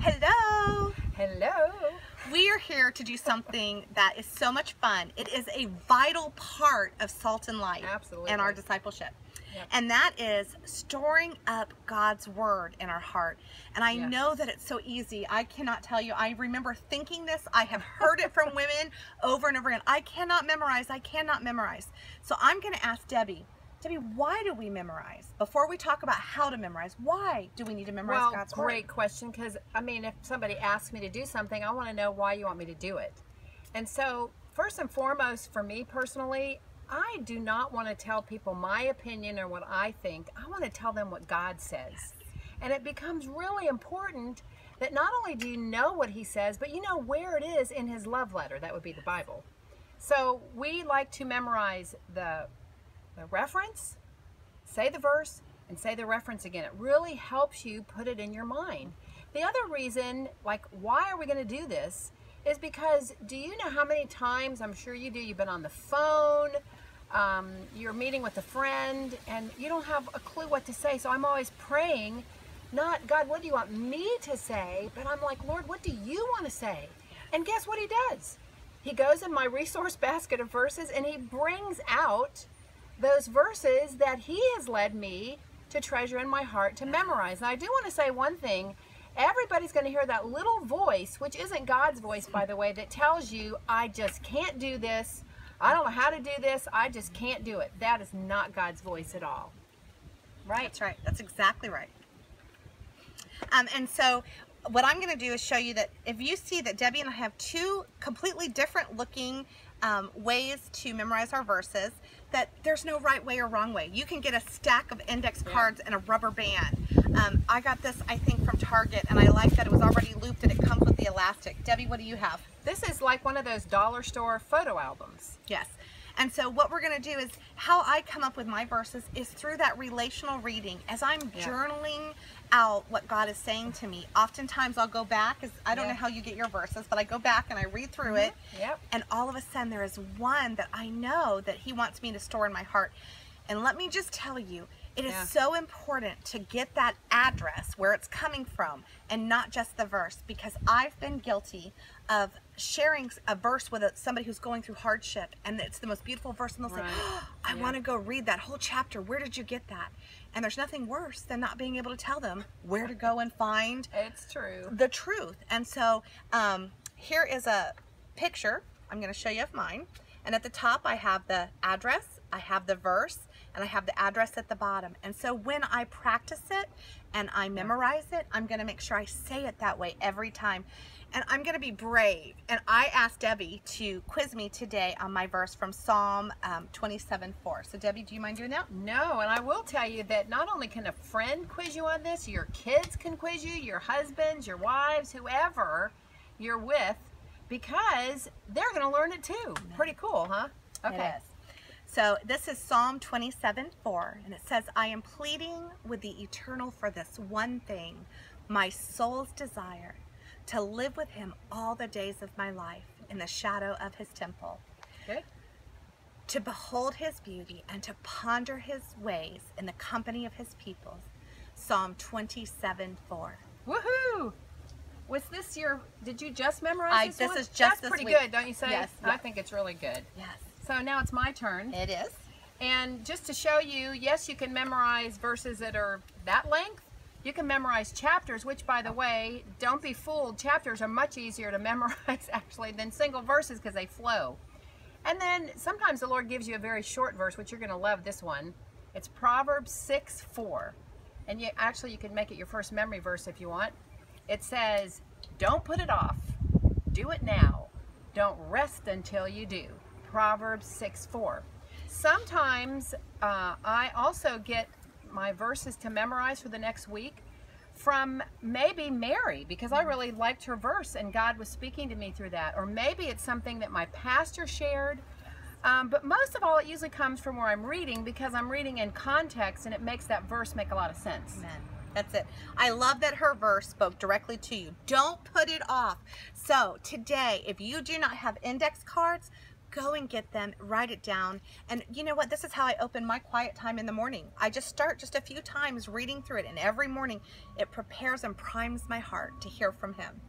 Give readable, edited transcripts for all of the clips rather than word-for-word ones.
Hello! Hello! We are here to do something that is so much fun. It is a vital part of Salt and Light. Absolutely. And our discipleship. Yep. And that is storing up God's Word in our heart. And I Yeah. know that it's so easy. I cannot tell you. I remember thinking this. I have heard it from women over and over again. I cannot memorize. I cannot memorize. So I'm going to ask Debbie, why do we memorize? Before we talk about how to memorize, why do we need to memorize God's Word? Great question, because, I mean, if somebody asks me to do something, I want to know why you want me to do it. And so, first and foremost, for me personally, I do not want to tell people my opinion or what I think. I want to tell them what God says. And it becomes really important that not only do you know what He says, but you know where it is in His love letter. That would be the Bible. So we like to memorize the reference, say the verse, and say the reference again. It really helps you put it in your mind. The other reason, like, why are we going to do this, is because do you know how many times, I'm sure you do, you've been on the phone, you're meeting with a friend, and you don't have a clue what to say. So I'm always praying, not, God, what do you want me to say? But I'm like, Lord, what do you want to say? And guess what He does? He goes in my resource basket of verses, and He brings out those verses that He has led me to treasure in my heart to memorize. And I do want to say one thing. Everybody's going to hear that little voice, which isn't God's voice, by the way, that tells you, I just can't do this. I don't know how to do this. I just can't do it. That is not God's voice at all. Right? That's right. That's exactly right. And so what I'm going to do is show you that if you see that Debbie and I have two completely different looking ways to memorize our verses, that there's no right way or wrong way. You can get a stack of index cards and a rubber band. I got this, I think, from Target, and I like that it was already looped and it comes with the elastic. Debbie, what do you have? This is like one of those dollar store photo albums. Yes. And so what we're going to do is, how I come up with my verses is through that relational reading. As I'm journaling out what God is saying to me, oftentimes I'll go back, I don't know how you get your verses, but I go back and I read through it, and all of a sudden there is one that I know that He wants me to store in my heart. And let me just tell you, it is so important to get that address where it's coming from and not just the verse, because I've been guilty of sharing a verse with somebody who's going through hardship, and it's the most beautiful verse, and they'll say, oh, I want to go read that whole chapter. Where did you get that? And there's nothing worse than not being able to tell them where to go and find the truth. And so here is a picture I'm going to show you of mine. And at the top I have the address, I have the verse, and I have the address at the bottom. And so when I practice it and I memorize it, I'm going to make sure I say it that way every time. And I'm going to be brave. And I asked Debbie to quiz me today on my verse from Psalm 27:4. So Debbie, do you mind doing that? No, and I will tell you that not only can a friend quiz you on this, your kids can quiz you, your husbands, your wives, whoever you're with, because they're going to learn it too. Pretty cool, huh? Okay. It is. So this is Psalm 27:4, and it says, I am pleading with the Eternal for this one thing, my soul's desire, to live with Him all the days of my life in the shadow of His temple. Good. To behold His beauty and to ponder His ways in the company of His people. Psalm 27:4. Woohoo! Was this did you just memorize this one? This is just That's pretty week. good, don't you say? Yes. I think it's really good. Yes. So now it's my turn. It is. And just to show you, yes, you can memorize verses that are that length. You can memorize chapters, which, by the way, don't be fooled. Chapters are much easier to memorize, actually, than single verses because they flow. And then sometimes the Lord gives you a very short verse, which you're going to love this one. It's Proverbs 6:4. And you can make it your first memory verse if you want. It says, don't put it off. Do it now. Don't rest until you do. Proverbs 6:4. Sometimes I also get my verses to memorize for the next week from maybe Mary, because I really liked her verse and God was speaking to me through that. Or maybe it's something that my pastor shared. But most of all, it usually comes from where I'm reading, because I'm reading in context and it makes that verse make a lot of sense. Amen. That's it. I love that her verse spoke directly to you. Don't put it off. So today, if you do not have index cards, go and get them, write it down. And you know what? This is how I open my quiet time in the morning. I just start just a few times reading through it, and every morning it prepares and primes my heart to hear from Him.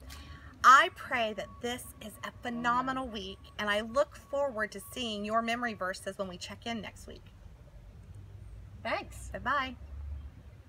I pray that this is a phenomenal week, and I look forward to seeing your memory verses when we check in next week. Thanks. Bye-bye.